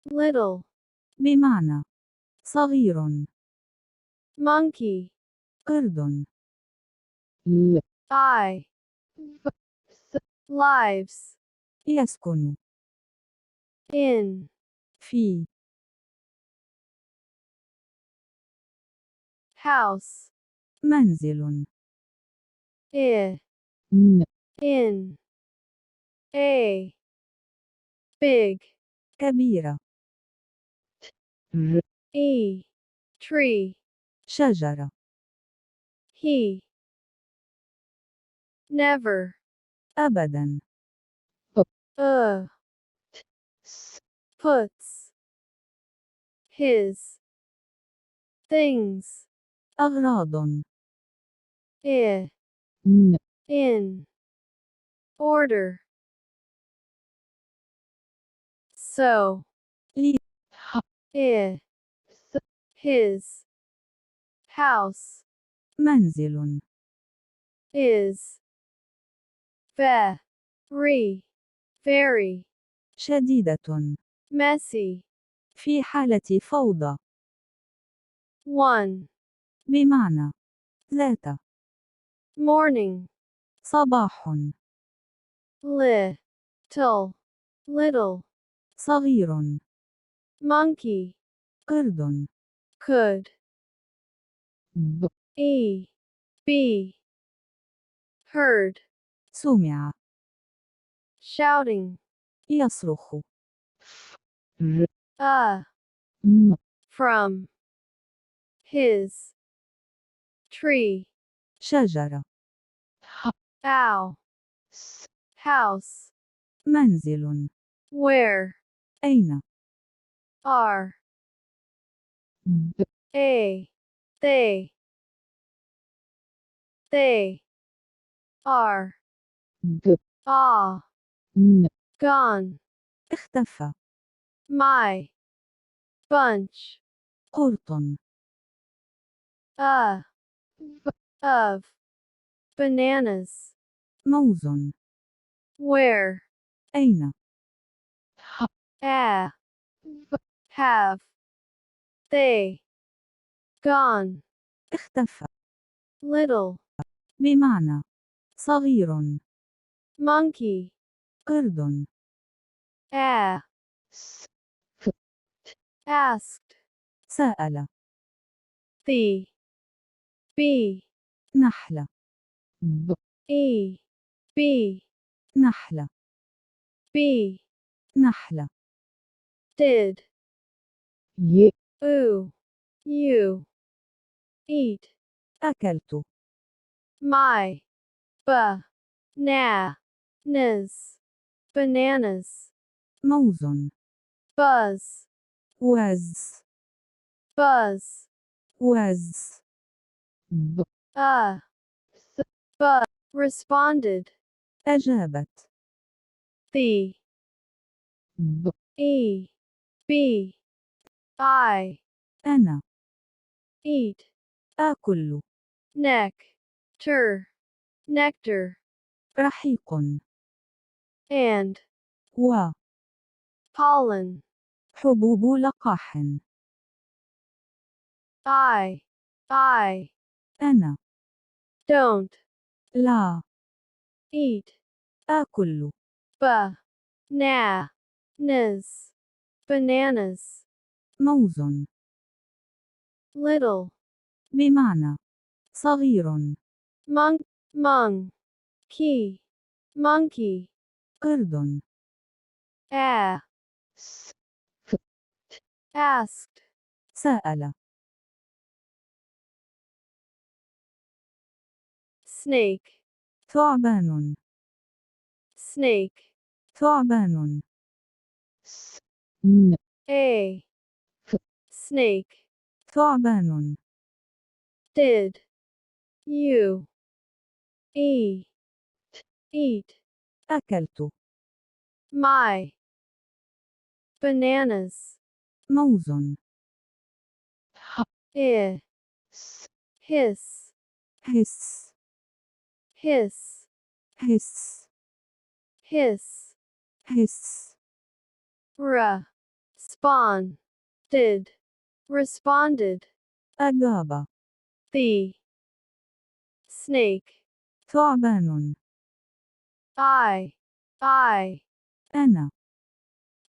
little, بمعنى صغير. monkey, قرد. I, lives, يسكن. in, في. house, منزل. in, a, big, كبيرة. e, tree, شجرة. he, never, أبدا. puts, his, things, أغراض. in, order, so, لي. his, house, منزل. is, very, شديدة. messy, في حالة فوضى. 1, بمعنى ذات. morning, صباح. little, صغير. monkey, قرد. could, be, heard, سمع. shouting, يصرخ. from, his, tree, شجرة. ow, house, منزل. where, أين. are, a, they, are, gone, اختفى. my, bunch, قرط. of, bananas, موز. where, أين. have, they, gone, اختفى. little, بمعنى صغير. monkey, قرد. asked, سأل. the, be, نحلة. be, نحلة. be, نحلة. did, you, eat, أكلت. my, bananas, موز. buzz, وز. responded, أجابت. the, be, I, أنا. eat, آكل. nectar, رحيق. and, و. pollen, حبوب لقاح. I, أنا. don't, لا. eat, آكل. bananas, موز. little, بمعنى صغير. monkey, قرد. asked, سأل. snake, ثعبان. ثعبان. a, snake, ثعبان. did, you, eat, أكلت. my, bananas, موز. hiss, حس. hiss, حس. hiss, حس. spawn, did, responded, أجاب. the, snake, ثعبان. I, أنا.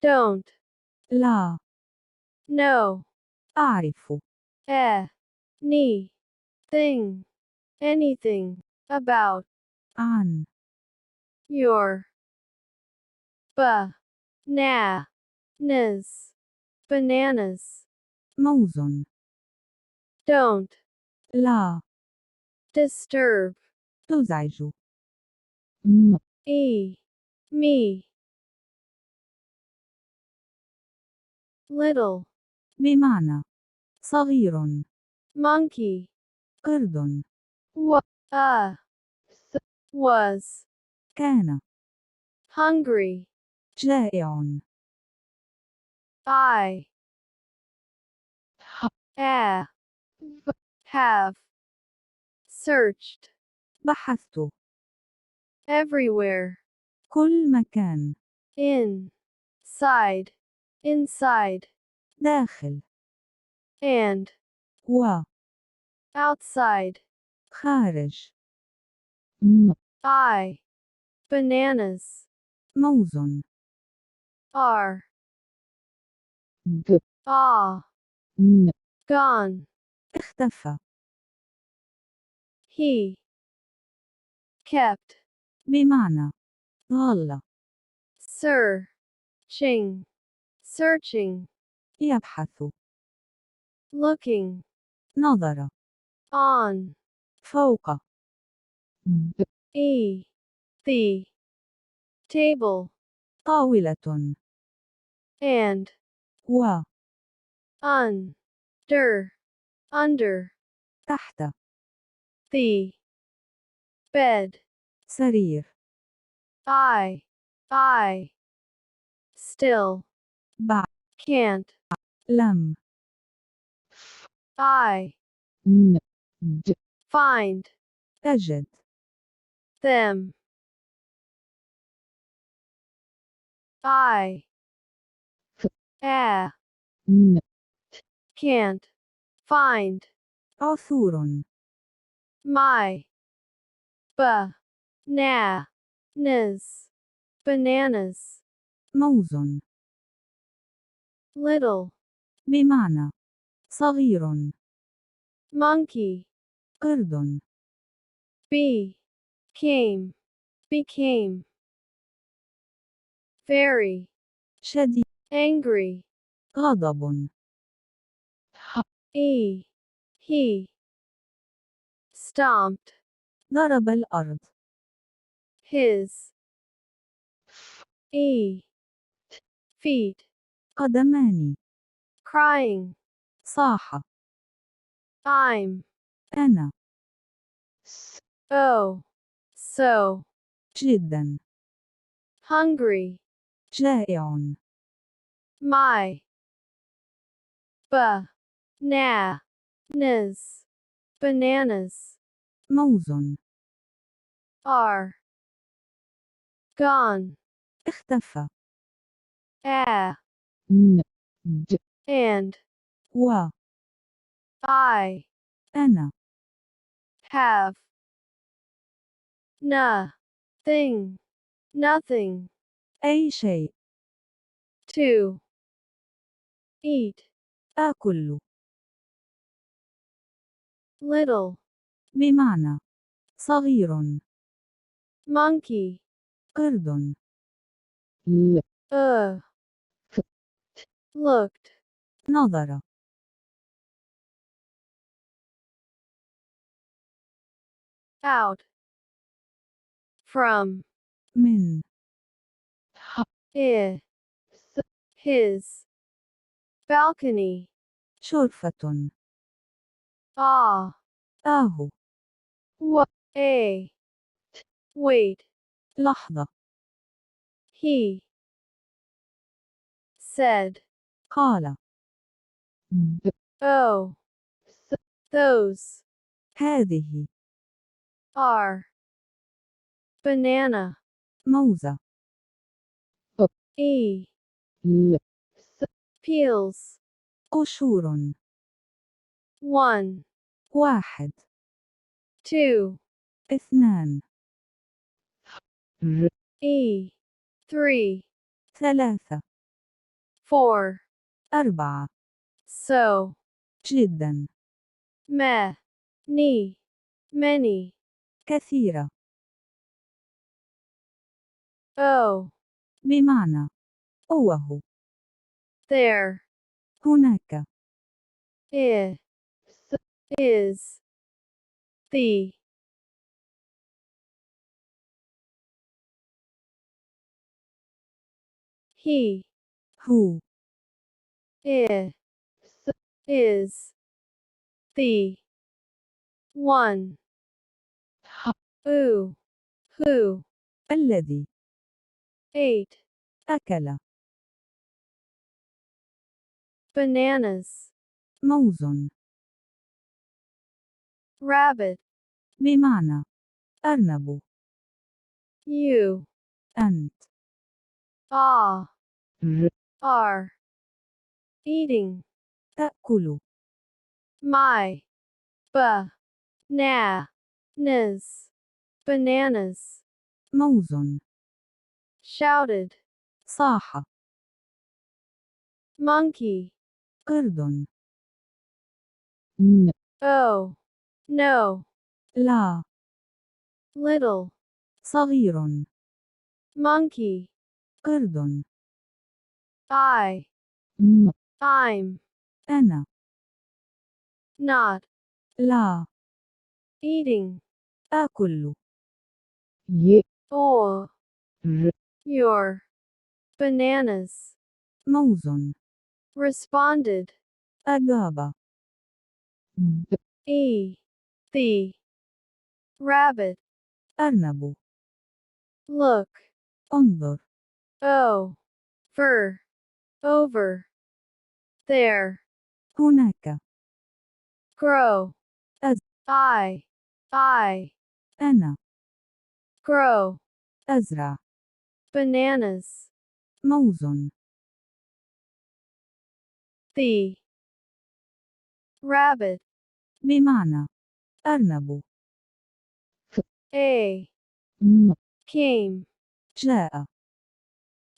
don't, لا. no, أعرف. ni, thing, anything, about, عن. your, nas, bananas, موز. don't, لا. disturb, تزعج. me, little, بمعنى صغير. monkey, قرد. was, كان. hungry, جائع. I, have, searched, بحثت. everywhere, كل مكان. inside, داخل. and, و. outside, خارج. bananas, موز. are, gone, اختفى. he, kept, بمعنى ظل. searching, يبحث. looking, نظر. on, فوق. the, table, طاولة. and, و. under, تحت. the, bed, سرير. I, still, بعد. can't, لم. I, find, تجد. them, I, can't, find, عثور. my, bananas, موز. little, بمعنى صغير. monkey, قرد. became, very, شديد. angry, غضب. he, stomped, ضرب الأرض. his, feet, قدمان. crying, صاح. I'm, أنا. so, جدا. hungry, جائع. my, bananas, موز. are, gone, اختفى. and, و. I, أنا. have, nothing, أي شيء. to, eat, آكل. little, بمعنى صغير. monkey, قرد. looked, نظر. out, from, من. his, balcony, شرفة. ah, آه. wait, لحظة. he, said, قال. oh, those, هذه. are, banana, موزة. peels. قشور. 1, 1 2, 2 E, 3, 3 4, 4 so, جدا. ni, many, كثيرة. oh, بمعنى أوه. there, هناك. is, is, the, he, هو. is, is, the, one, who, الذي. ate, أكل. bananas, موز. rabbit, بمعنى أرنب. you, أنت. are, eating, تأكل. my, bananas, موز. shouted, صاح. monkey, قرد. oh, no, لا. little, صغير. monkey, قرد. I'm, أنا. not, لا. eating, آكل. or, your, bananas, موز. responded, أجاب. the, rabbit, أرنب. look, انظر. over, there, هناك. grow, أز. I, أنا. grow, أزرع. bananas, موز. the, rabbit, بمعنى أرنب. a, came, جاء.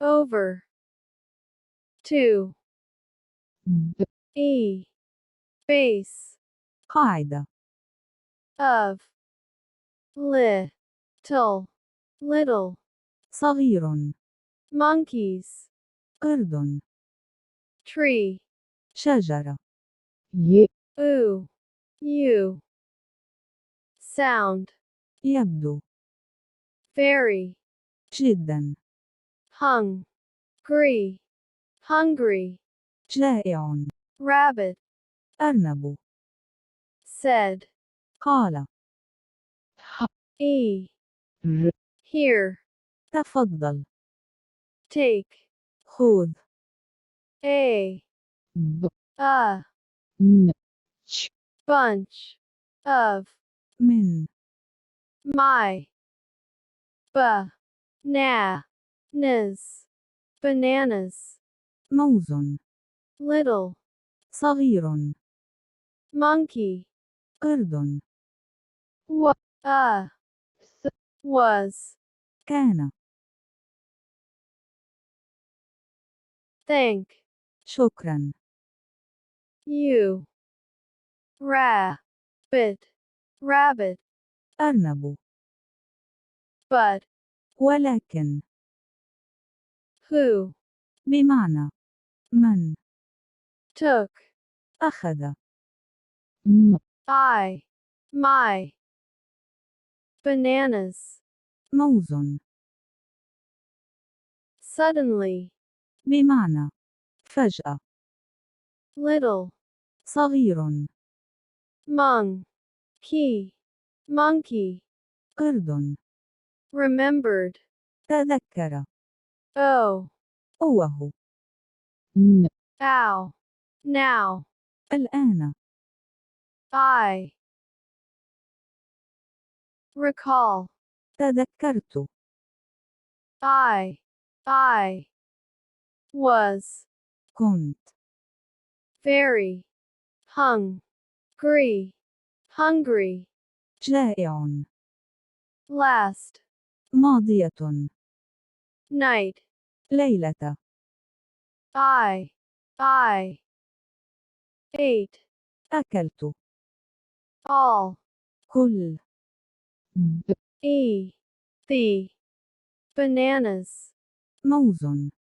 over, to, base, قاعدة. of, little, صغير. monkeys, قرد. tree, شجرة. ooh, you, sound, يبدو. very, جدا. hungry, جائع. rabbit, أرنب. said, قال. here, تفضل. take, خذ. a bunch, of, من. my, bananas, موز. little, صغير. monkey, قرد. was, كان. thank, شكرا. you, rabbit, أرنب. but, ولكن. who, بمعنى من. took, أخذ. my, bananas, موز. suddenly, بمعنى فجأة. little, صغير. monkey, قرد. remembered, تذكر. oh, أوه. ow, now, الآن. I, recall, تذكرت. I, was, كنت. very, hungry, جائع. last, ماضية. night, ليلة. I ate, أكلت. all, كل. the, bananas, موز.